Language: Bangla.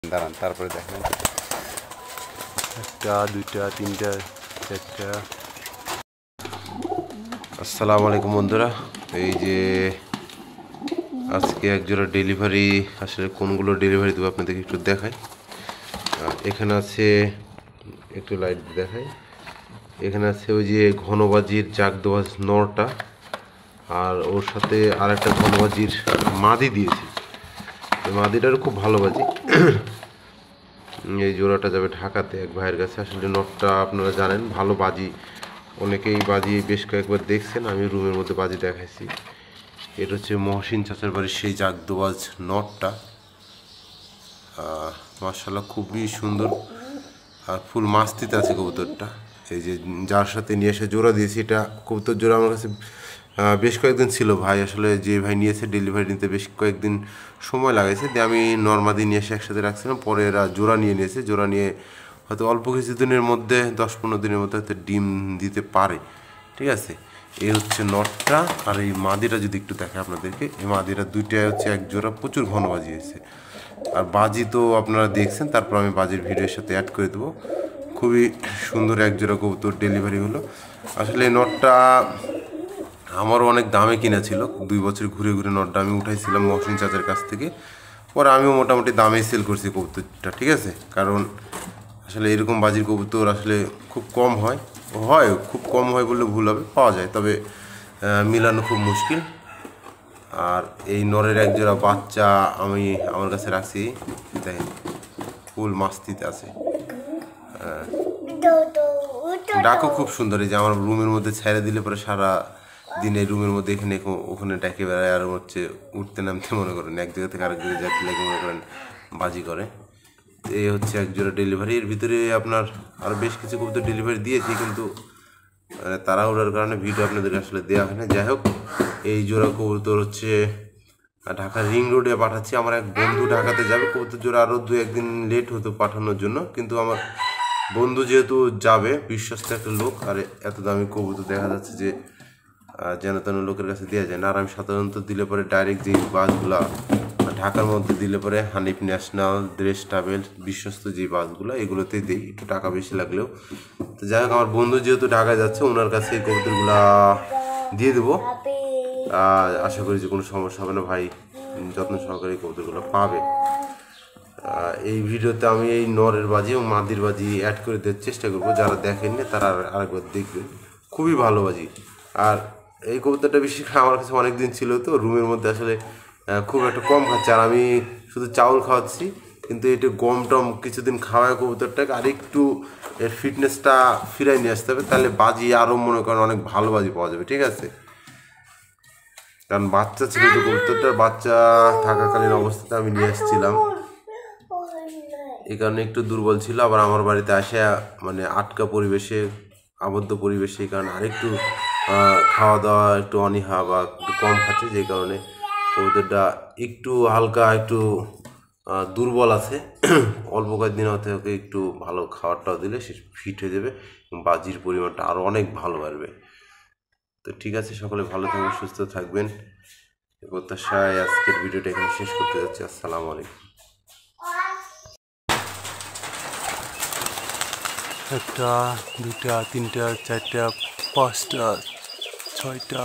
দাঁড়ান তারপরে দেখেন। একটা দুইটা তিনটা চারটা। আসসালামু আলাইকুম বন্ধুরা, এই যে আজকে একজোড়া ডেলিভারি, আসলে কোনগুলো ডেলিভারি দেবো আপনাদেরকে একটু দেখাই। এখানে আছে, একটু লাইট দেখাই, এখানে আছে ওই যে ঘনবাজির জাগদোয়াজ নরটা, আর ওর সাথে আর একটা ঘনবাজির মাদি দিয়েছি। মাদিটারও খুব ভালো বাজি। এই জোড়াটা যাবে ঢাকাতে এক ভাইয়ের কাছে। আসলে নটটা আপনারা জানেন ভালো বাজি, অনেকেই বাজি বেশ কয়েকবার দেখছেন, আমি রুমের মধ্যে বাজি দেখাইছি। এটা হচ্ছে মহসিন চাচার বাড়ির সেই জাগদোয়াজ নটটা। মাশাআল্লাহ খুবই সুন্দর আর ফুল মাস্তিতে আছে কবুতরটা। এই যে যার সাথে নিয়ে এসে জোড়া দিয়েছি, এটা কবুতর জোড়া আমার কাছে বেশ কয়েকদিন ছিল। ভাই আসলে যে ভাই নিয়েছে ডেলিভারি নিতে বেশ কয়েকদিন সময় লাগাইছে, দিয়ে আমি নর্মাদি নিয়ে এসে একসাথে রাখছিলাম। পরে এরা জোড়া নিয়ে নিয়েছে, জোড়া নিয়ে হয়তো অল্প কিছু দিনের মধ্যে 10-15 দিনের মধ্যে হয়তো ডিম দিতে পারে। ঠিক আছে, এই হচ্ছে নটটা। আর এই মাদিটা যদি একটু দেখে আপনাদেরকে, এই মাদিটা দুইটাই হচ্ছে এক জোড়া, প্রচুর ঘন বাজি হয়েছে। আর বাজি তো আপনারা দেখছেন, তারপর আমি বাজির ভিডিওর সাথে অ্যাড করে দেবো। খুবই সুন্দর এক জোড়া কবুতর ডেলিভারি হলো। আসলে এই নটটা আমারও অনেক দামে কিনা ছিল, 2 বছর ঘুরে ঘুরে নটটা আমি উঠাইছিলাম মহসিন চাচার কাছ থেকে। পরে আমিও মোটামুটি দামে সেল করছি কবুতরটা। ঠিক আছে, কারণ আসলে এরকম বাজির কবুতর আসলে খুব কম হয়, খুব কম হয় বললে ভুল হবে, পাওয়া যায়, তবে মিলানো খুব মুশকিল। আর এই নরের এক জোড়া বাচ্চা আমি আমার কাছে রাখছি, দেখেন ফুল মাস্তিতে আছে। ডাকও খুব সুন্দর। এই যে আমার রুমের মধ্যে ছেড়ে দিলে পরে সারা দিন এই রুমের মধ্যে এখানে ওখানে ডাকে বেড়ায়, আর হচ্ছে উঠতে নামতে মনে করেন এক জায়গা থেকে আরেক জায়গায় যাতে লাগে মনে করেন বাজি করে। এই হচ্ছে এক জোড়া ডেলিভারি। এর ভিতরে আপনার আরও বেশ কিছু কবুতর ডেলিভারি দিয়েছি, কিন্তু তাড়াহুড়ার কারণে ভিডিও আপনাদের আসলে দেওয়া হয় না। যাই হোক, এই জোড়া কবুতর হচ্ছে ঢাকার রিং রোডে পাঠাচ্ছি। আমার এক বন্ধু ঢাকাতে যাবে, কবুতর জোড়া আরও 2-1 দিন লেট হতো পাঠানোর জন্য, কিন্তু আমার বন্ধু যেহেতু যাবে, বিশ্বস্ত একটা লোক, আর এত দামি কবুতর দেখা যাচ্ছে যে যেন তেন লোকের কাছে দেওয়া যায় না। আর আমি সাধারণত দিলে পরে ডাইরেক্ট যে বাসগুলা ঢাকার মধ্যে দিলে পরে হানিফ ন্যাশনাল, দেশ ট্রাভেল, বিশ্বস্ত যে বাসগুলো, এগুলোতেই দিই, একটু টাকা বেশি লাগলেও। তো যাই হোক, আমার বন্ধু যেহেতু ঢাকায় যাচ্ছে, ওনার কাছে এই কবুতরগুলা দিয়ে দেবো। আশা করি যে কোনো সমস্যা হবে না, ভাই যত্ন সহকারে কবুতরগুলো পাবে। এই ভিডিওতে আমি এই নরের বাজি এবং মাদির বাজি অ্যাড করে দেওয়ার চেষ্টা করবো। যারা দেখেননি তারা আরেকবার দেখবেন, খুবই ভালো বাজি। আর এই কবুতরটা বেশি আমার কাছে অনেক দিন ছিল, তো রুমের মধ্যে আসলে খুব একটা কম খাচ্ছে। আর আমি শুধু চাউল খাওয়াচ্ছি, কিন্তু এটা গম টম কিছুদিন খাওয়ায় কবুতরটাকে আর একটু এর ফিটনেসটা ফিরাই নিয়ে আসতে হবে, তাহলে বাজি আরও মনে করেন অনেক ভালো বাজি পাওয়া যাবে। ঠিক আছে, কারণ বাচ্চা ছিল তো কবুতরটার, বাচ্চা থাকাকালীন অবস্থাতে আমি নিয়ে আসছিলাম, এই কারণে একটু দুর্বল ছিল। আবার আমার বাড়িতে আসে মানে আটকা পরিবেশে, আবদ্ধ পরিবেশে, এই কারণে আরেকটু খাওয়া দাওয়া একটু অনীহা বা একটু কম খাচ্ছে, যে কারণে কবুতরটা একটু হালকা একটু দুর্বল আছে। অল্প কয়েকদিন হতে ওকে একটু ভালো খাবারটাও দিলে সে ফিট হয়ে যাবে, বাজির পরিমাণটা আরও অনেক ভালো বাড়বে। তো ঠিক আছে, সকলে ভালো থাকবেন, সুস্থ থাকবেন, প্রত্যাশায় আজকের ভিডিওটা এখানে শেষ করতে যাচ্ছি। আসসালামু আলাইকুম। একটা দুটা তিনটা চারটা পাঁচটা ছয়টা